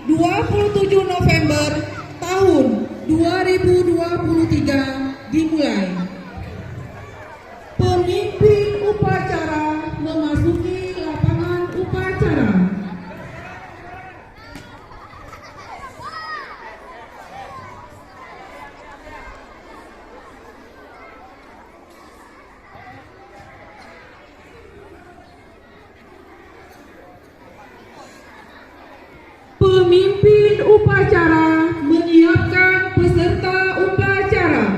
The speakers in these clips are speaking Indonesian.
27 November tahun 2023 dimulai. Pemimpin upacara memasuki lapangan upacara. Pemimpin upacara menyiapkan peserta upacara.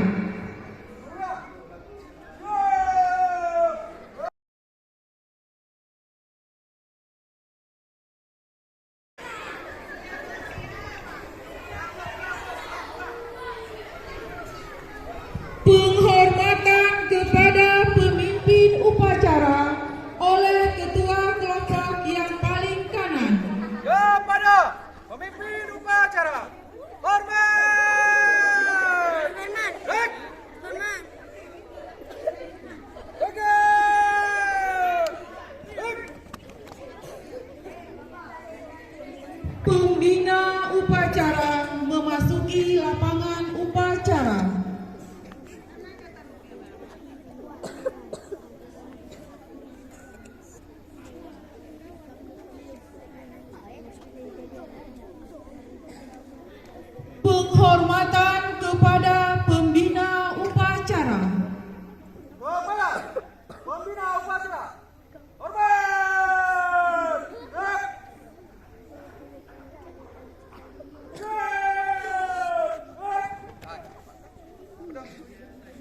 Penghormatan kepada pemimpin upacara oleh Ketua Kelompok yang paling kanan. Kepada pemimpin upacara, hormat! Baik! Pembina upacara memasuki lapangan upacara. Penghormatan kepada pembina upacara. Kepada pembina upacara, hormat! Baik!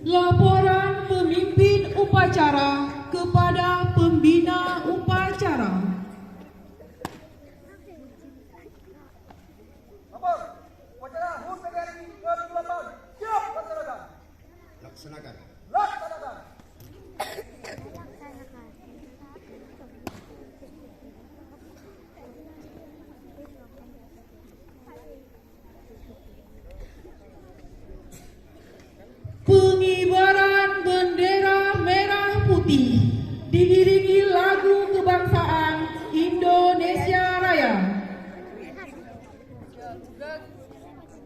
Laporan pemimpin upacara kepada pembina upacara. Lapor, upacara HUT PGRI ke-8 siap laksanakan. Laksanakan. Laksanakan. Pengibaran bendera merah putih diiringi lagu kebangsaan Indonesia Raya.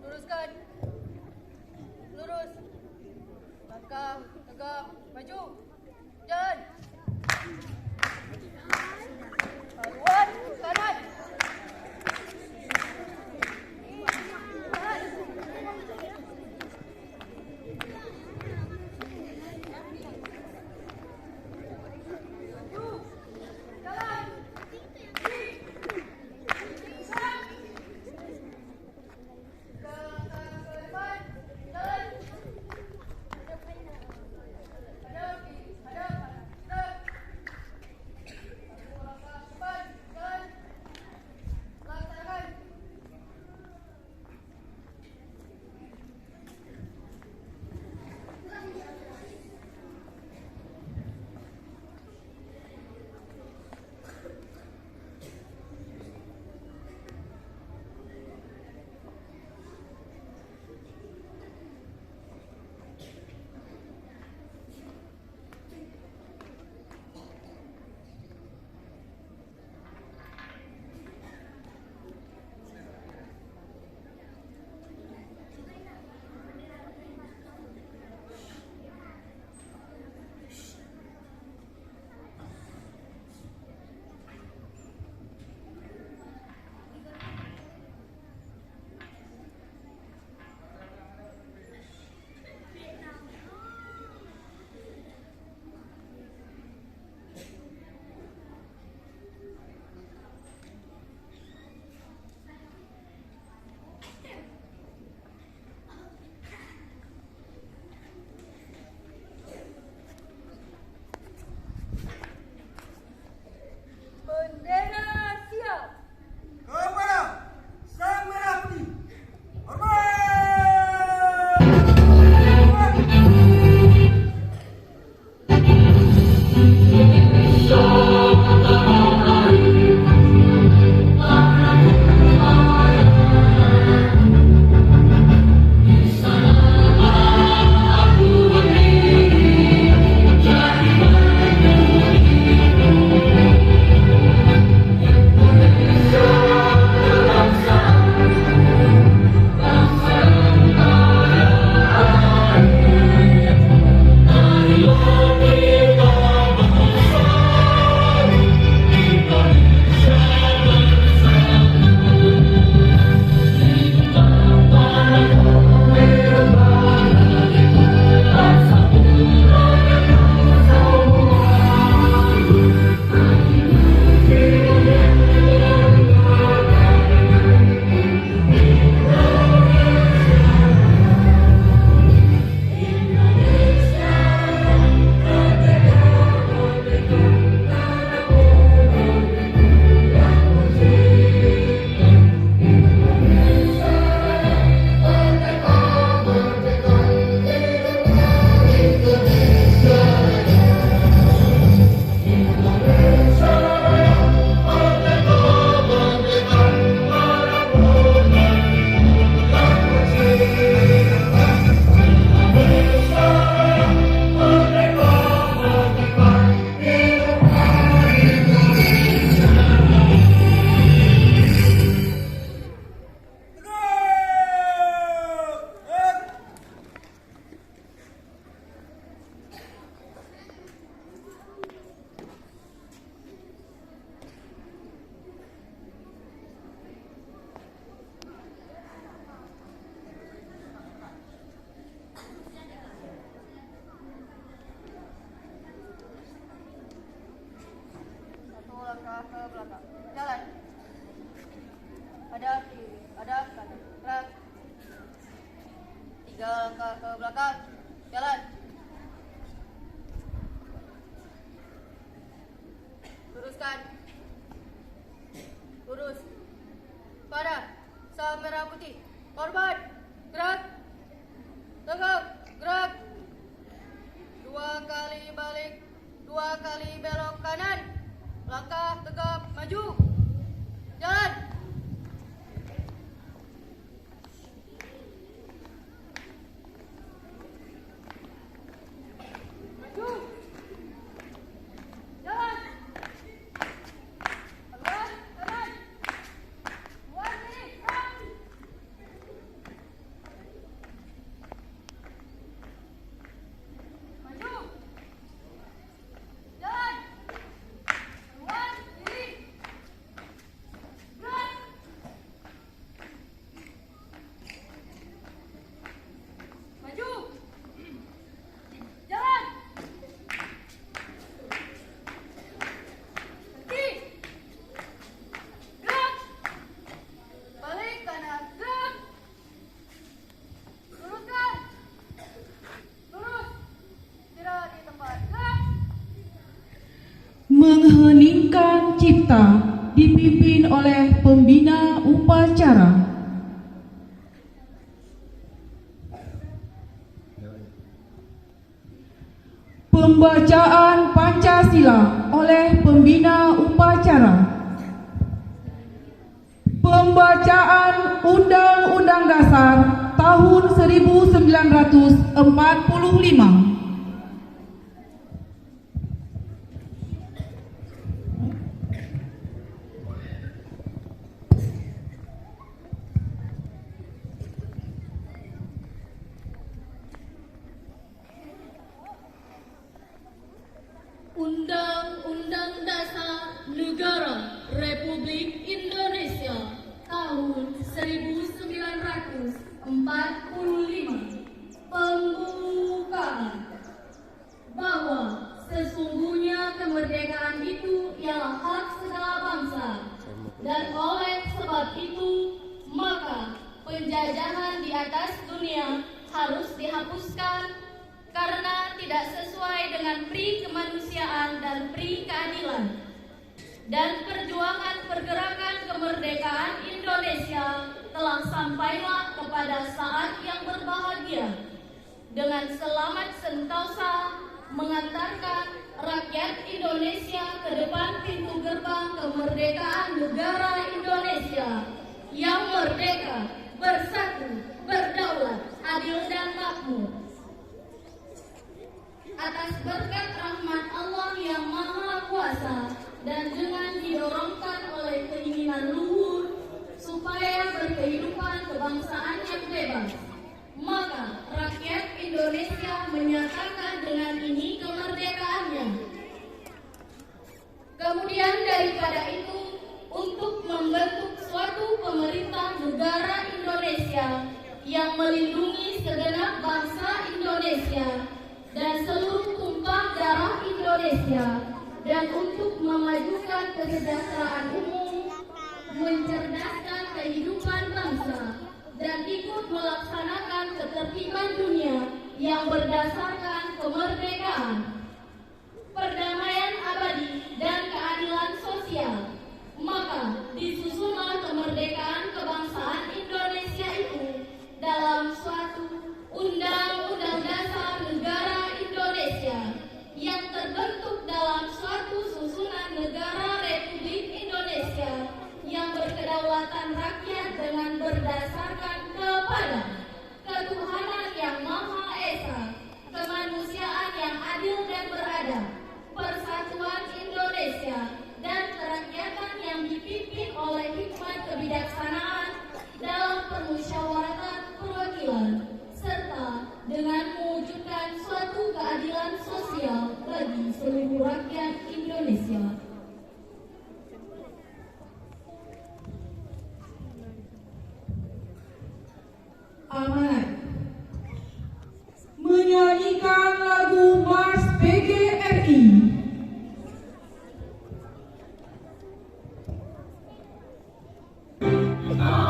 Luruskan. Lurus. Langkah tegak, maju. Jalan. Haluan kanan. Hadap, hadap, gerak. 3 langkah ke belakang. Jalan. Luruskan. Lurus. Pada. Sah merah putih. Korban. Gerak. Tegak. Gerak. 2 kali balik. 2 kali belok kanan. Langkah tegap maju. Jalan. Maju. Jalan. Keluar kanan. Keluar kiri. Gerak. Maju. Jalan. Keluar kiri. Gerak. Maju. Jalan. Berhenti. Gerak. Balik kanan. Gerak. Luruskan. Lurus. Istirahat di tempat. Gerak. Mengheningkan cipta dipimpin oleh pembina upacara. Pembacaan Pancasila oleh pembina upacara. Pembacaan Undang-Undang Dasar tahun 1945. Undang-Undang Dasar Negara Republik Indonesia tahun 1945. Pembukaan. Bahwa sesungguhnya kemerdekaan itu ialah hak segala bangsa, dan oleh sebab itu maka penjajahan di atas dunia harus dihapuskan karena tidak sesuai dengan pri kemanusiaan dan pri keadilan. Dan perjuangan pergerakan kemerdekaan Indonesia telah sampailah kepada saat yang berbahagia dengan selamat sentosa mengantarkan rakyat Indonesia ke depan pintu gerbang kemerdekaan negara Indonesia yang merdeka, bersatu, berdaulat, adil dan makmur. Atas berkat rahmat Allah yang Maha Kuasa dan dengan didorongkan oleh keinginan luhur supaya berkehidupan kebangsaan yang bebas, maka rakyat Indonesia menyatakan dengan ini kemerdekaannya. Kemudian daripada itu, untuk membentuk suatu pemerintah negara Indonesia yang melindungi segenap bangsa Indonesia dan seluruh tumpah darah Indonesia, dan untuk memajukan kesejahteraan umum, mencerdaskan kehidupan bangsa, dan ikut melaksanakan ketertiban dunia yang berdasarkan kemerdekaan, perdamaian abadi, dan keadilan sosial, maka disusunlah kemerdekaan kebangsaan Indonesia itu dalam suatu Undang-Undang Dasar Negara Indonesia yang terbentuk dalam suatu susunan negara Republik Indonesia yang berkedaulatan rakyat dengan berdasarkan kepada ketuhanan yang Maha Esa, kemanusiaan yang adil dan beradab, persatuan Indonesia, dan kerakyatan yang dipimpin oleh hikmat kebijaksanaan dalam permusyawaratan perwakilan, serta dengan mewujudkan suatu keadilan sosial bagi seluruh rakyat Indonesia. Amanat. Menyanyikan lagu Mars PGRI. Ah!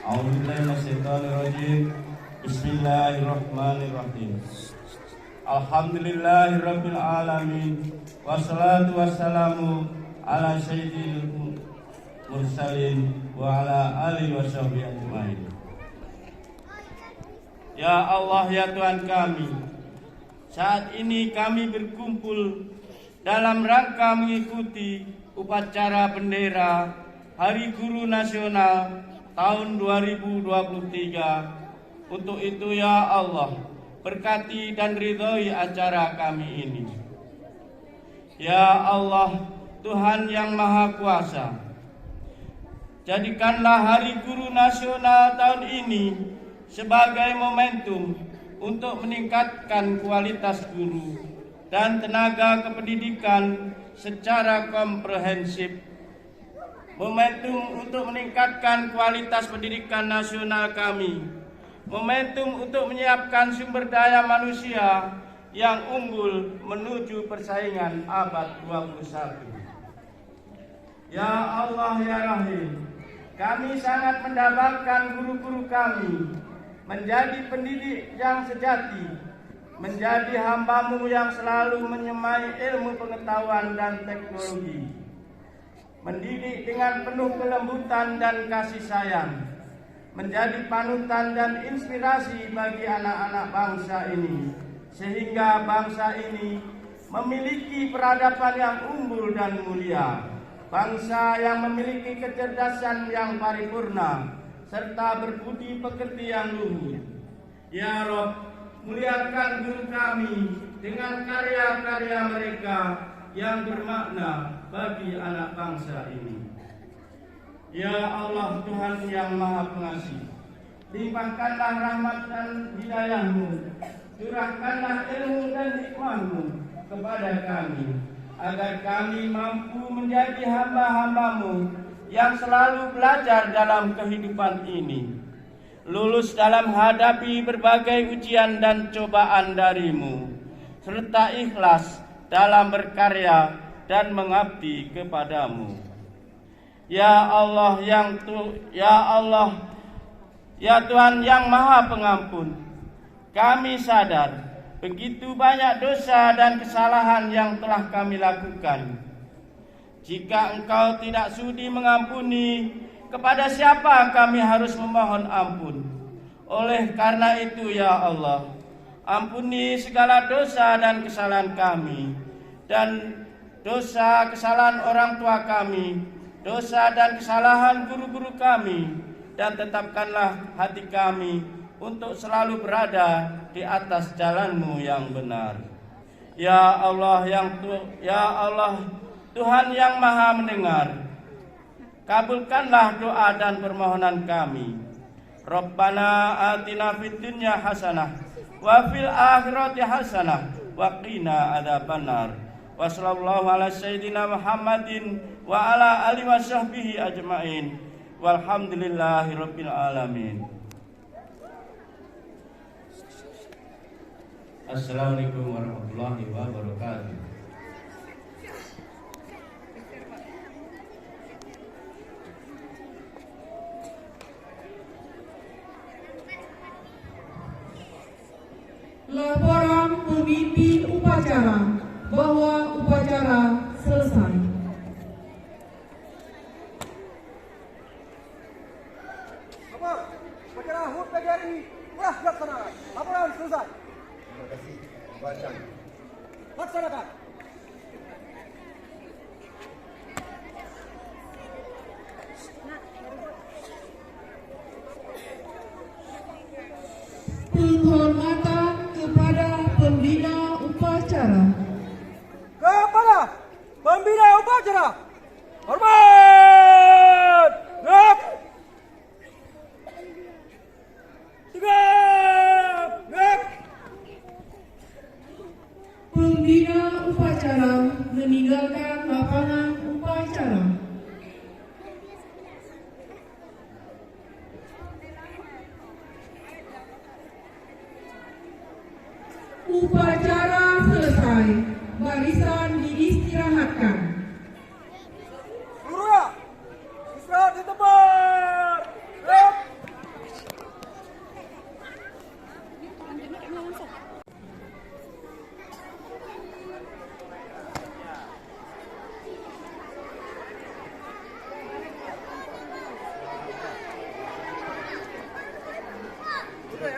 A'udzubillahiminasyaitonirrajim. Bismillahirrahmanirrahim. Alhamdulillahirabbil alamin. Wassalatu wassalamu ala sayyidil mursalin wa ala alihi washabihi ajmain. Ya Allah, ya Tuhan kami, saat ini kami berkumpul dalam rangka mengikuti upacara bendera Hari Guru Nasional tahun 2023. Untuk itu ya Allah, berkati dan ridhoi acara kami ini. Ya Allah, Tuhan yang Maha Kuasa, jadikanlah Hari Guru Nasional tahun ini sebagai momentum untuk meningkatkan kualitas guru dan tenaga kependidikan secara komprehensif. Momentum untuk meningkatkan kualitas pendidikan nasional kami. Momentum untuk menyiapkan sumber daya manusia yang unggul menuju persaingan abad 21. Ya Allah, ya Rahim, kami sangat mendambakan guru-guru kami menjadi pendidik yang sejati, menjadi hamba-Mu yang selalu menyemai ilmu pengetahuan dan teknologi, mendidik dengan penuh kelembutan dan kasih sayang, menjadi panutan dan inspirasi bagi anak-anak bangsa ini, sehingga bangsa ini memiliki peradaban yang unggul dan mulia, bangsa yang memiliki kecerdasan yang paripurna, serta berbudi pekerti yang luhur. Ya Rob, muliakan guru kami dengan karya-karya mereka yang bermakna bagi anak bangsa ini. Ya Allah, Tuhan yang Maha Pengasih, limpahkanlah rahmat dan hidayah-Mu, curahkanlah ilmu dan hikmah-Mu kepada kami, agar kami mampu menjadi hamba-hamba-Mu yang selalu belajar dalam kehidupan ini, lulus dalam hadapi berbagai ujian dan cobaan dari-Mu, serta ikhlas dalam berkarya dan mengabdi kepadamu. Ya Allah, ya Tuhan yang Maha Pengampun, kami sadar begitu banyak dosa dan kesalahan yang telah kami lakukan. Jika Engkau tidak sudi mengampuni, kepada siapa kami harus memohon ampun? Oleh karena itu ya Allah, ampuni segala dosa dan kesalahan kami, dan dosa kesalahan orang tua kami, dosa dan kesalahan guru-guru kami, dan tetapkanlah hati kami untuk selalu berada di atas jalan-Mu yang benar. Ya Allah, Tuhan yang Maha Mendengar, kabulkanlah doa dan permohonan kami. Rabbana atina fid dunya hasanah wa fil akhirati hasanah wa qina adzabannar. Wa sallallahu ala sayyidina Muhammadin wa ala alihi washabbihi ajmain. Walhamdulillahi rabbil alamin. Assalamualaikum warahmatullahi wabarakatuh. Laporan pemimpin upacara bahwa upacara selesai. Lapor, upacara HUT PGRI telah dilaksanakan. Laporan selesai. Terima kasih. Baca. Laksanakan. Penghormatan kepada pembina upacara. Kepada pembina upacara, hormat. Gerak. Tegak. Gerak. Pembina upacara meninggalkan lapangan upacara. Upacara selesai. Barisan diistirahatkan. Seluruhnya istirahat di tempat. Gerak. 6A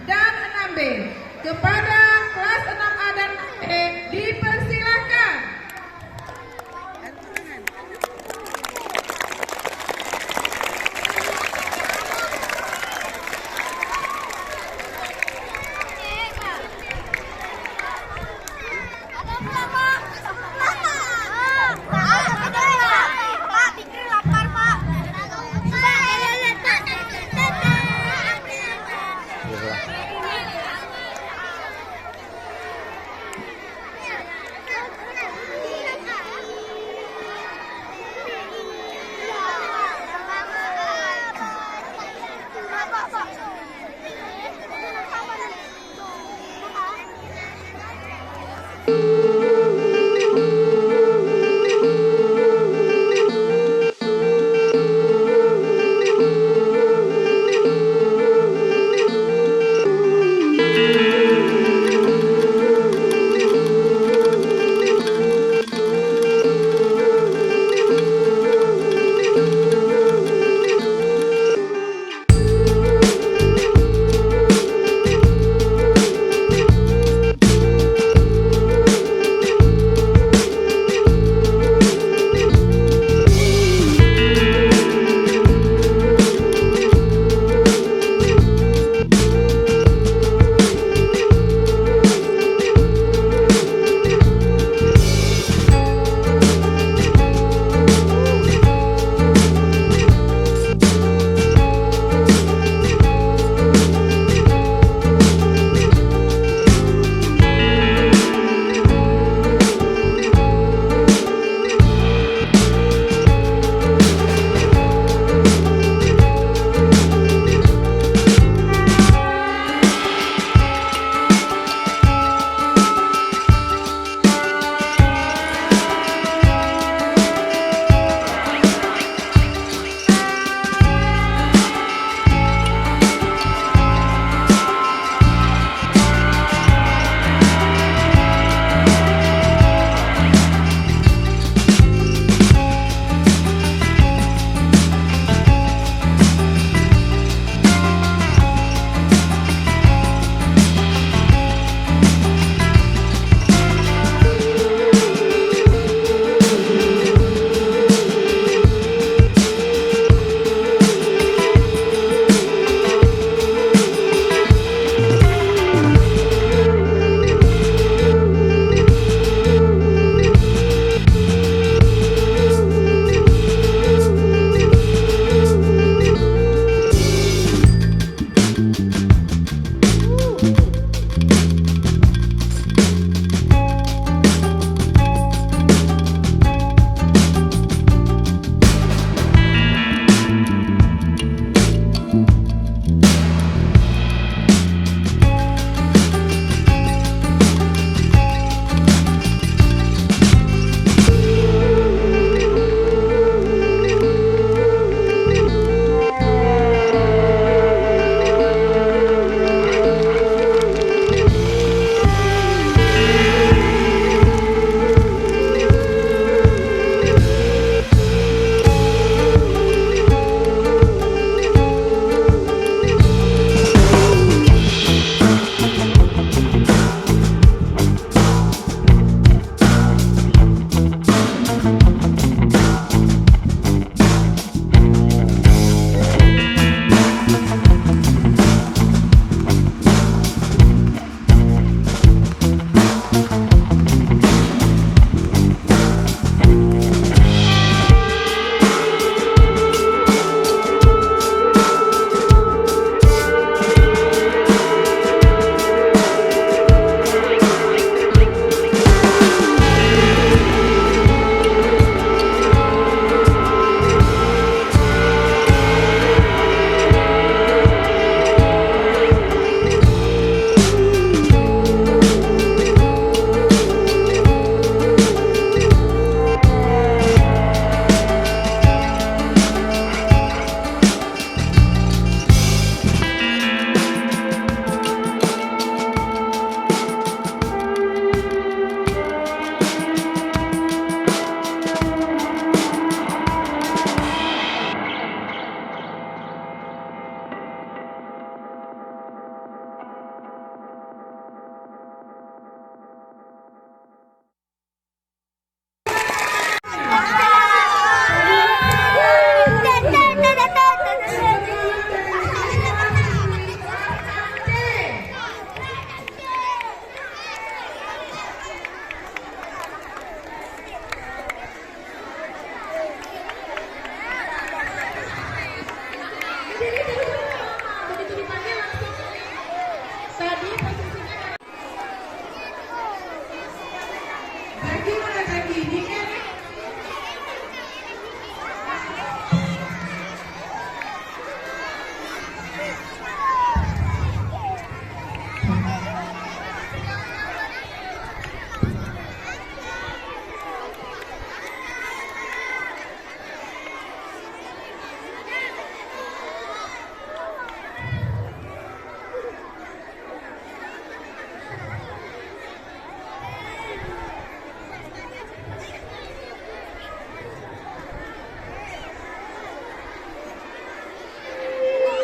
dan 6B. Kepada kelas 6A dan 6B dipersilahkan.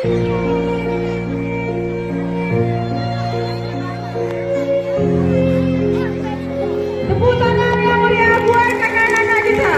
Tepuk tangan yang meriah buat kakak-kakak kita.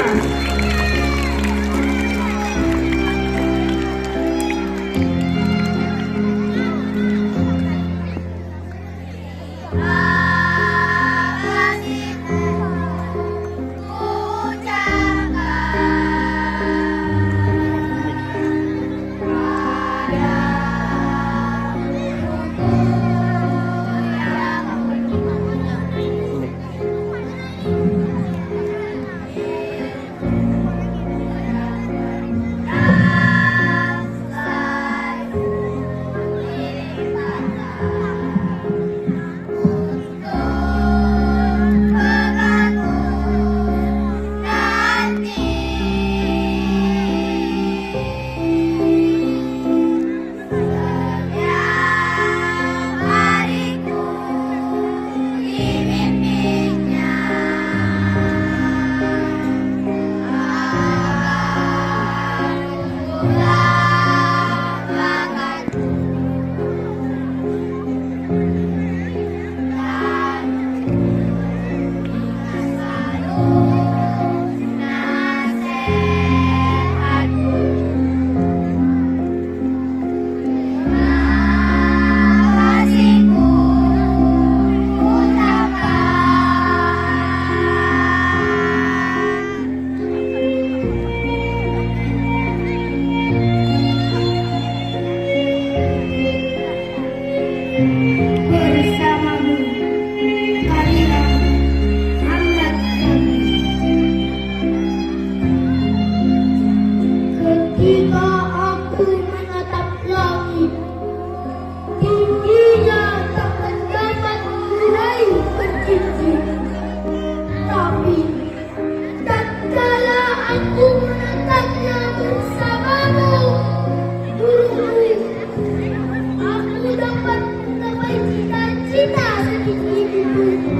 Bersamamu kalian hangat kami. Ketika aku menatap langit, tingginya takkan dapat meraih bercincin. Tapi tatkala aku menatapnya bersamamu, guruku, aku dapat mencapai cita-cita setinggi-tinggiku.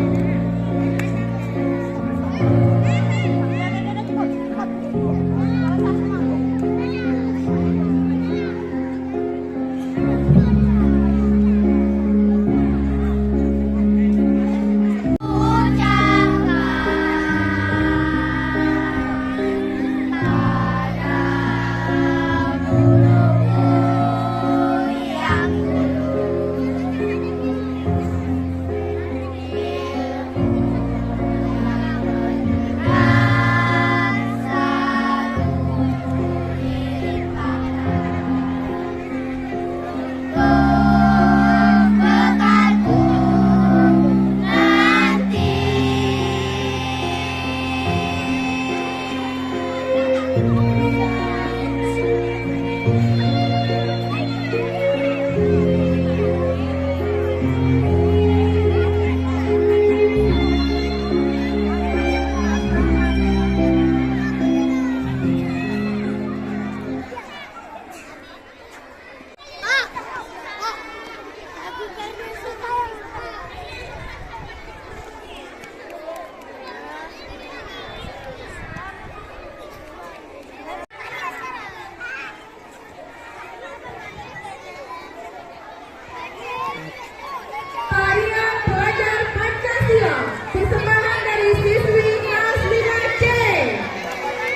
Tarian pelajar Pancasila persembahan dari siswi kelas 5C.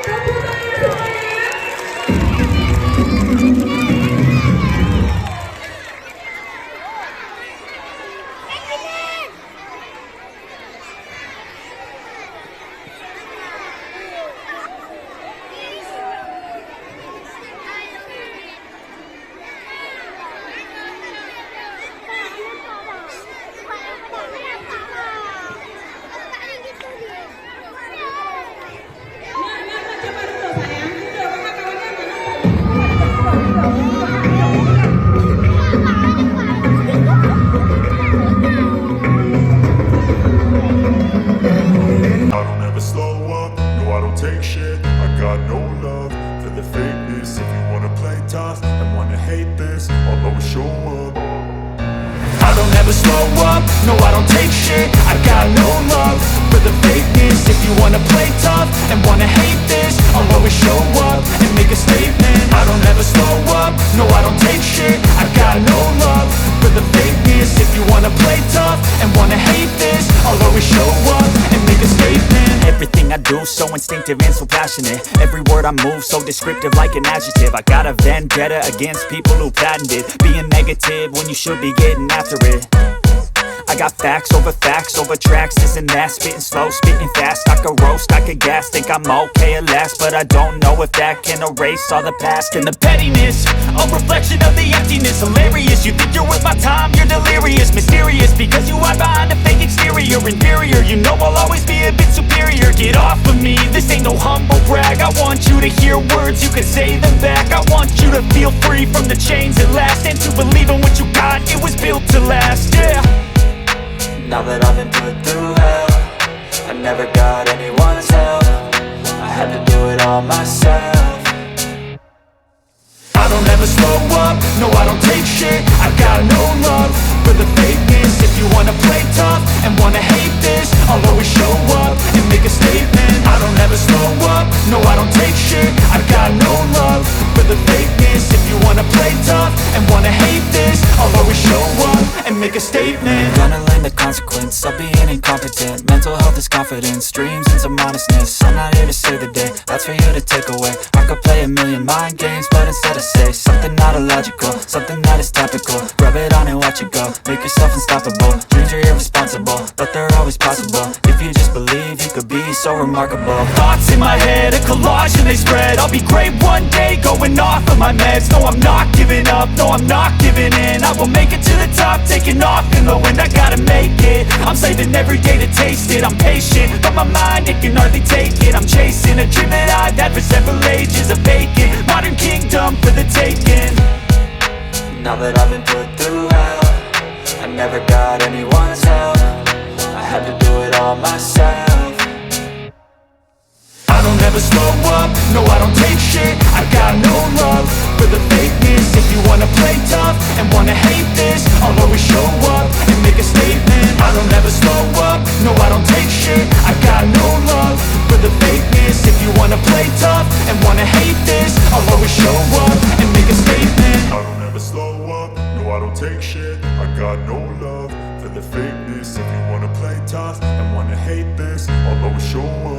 Tepuk tangan semuanya. I don't ever slow up, no I don't take shit. I got no love for the fakeness. If you wanna play tough and wanna hate this, I'll always show up. I don't ever slow up, no I don't take shit. I got no love for the fakeness. If you wanna play tough and wanna hate this, I'll always show up and make a statement. I don't ever slow up, no I don't take shit. do, so instinctive and so passionate. Every word I move, so descriptive like an adjective. I got a vendetta against people who patented being negative when you should be getting after it. I got facts over tracks, this and that. Spitting slow, spitting fast, I could roast, I could gas. Think I'm okay at last, but I don't know if that can erase all the past. And the pettiness, a reflection of the emptiness. Hilarious, you think you're worth my time, you're delirious. Mysterious, because you hide behind a fake exterior. Inferior, you know I'll always be a bit superior. Get off of me, this ain't no humble brag. I want you to hear words, you can say them back. I want you to feel free from the chains at last, and to believe in what you got, it was built to last, yeah. Now that I've been put through hell, I never got anyone's help. I had to do it all myself. I don't ever slow up, no I don't take shit. I got no love for the fakeness. If you wanna play tough and wanna hate this, I'll always show up and make a statement. I don't ever slow up, no I don't take shit. I got no love for the fakeness. If you wanna play tough and wanna hate this, I'll always show up and make a statement. Gonna learn the consequence of being incompetent. Mental health is confidence, dreams and some honestness. I'm not here to save the day, that's for you to take away. I could play a million mind games, but instead I say something not illogical, something that is topical. Rub it on and watch it go, make yourself unstoppable. Dreams are irresponsible, but they're always possible. If you just believe, you could be so remarkable. Thoughts in my head, a collage and they spread. I'll be great one day, going off of my meds. No, I'm not giving up, no, I'm not giving in. I will make it to the top, taking off in the wind. I gotta make it, I'm saving every day to taste it. I'm patient, but my mind, it can hardly take it. I'm chasing a dream that I've had for several ages. A vacant, modern kingdom for the taking. Now that I've been put through hell, I never got anyone's help. I had to do it all myself. I don't ever slow up, no I don't take shit. I got no love for the fakeness. If you wanna play tough and wanna hate this, I'll always show up and make a statement. I don't ever slow up, no I don't take shit. I got no love for the fakeness. If you wanna play tough and wanna hate this, I'll always show up and make a statement. I don't ever slow up, no I don't take shit. I got no love for the fakeness. If you wanna play tough and wanna hate this, I'll always show up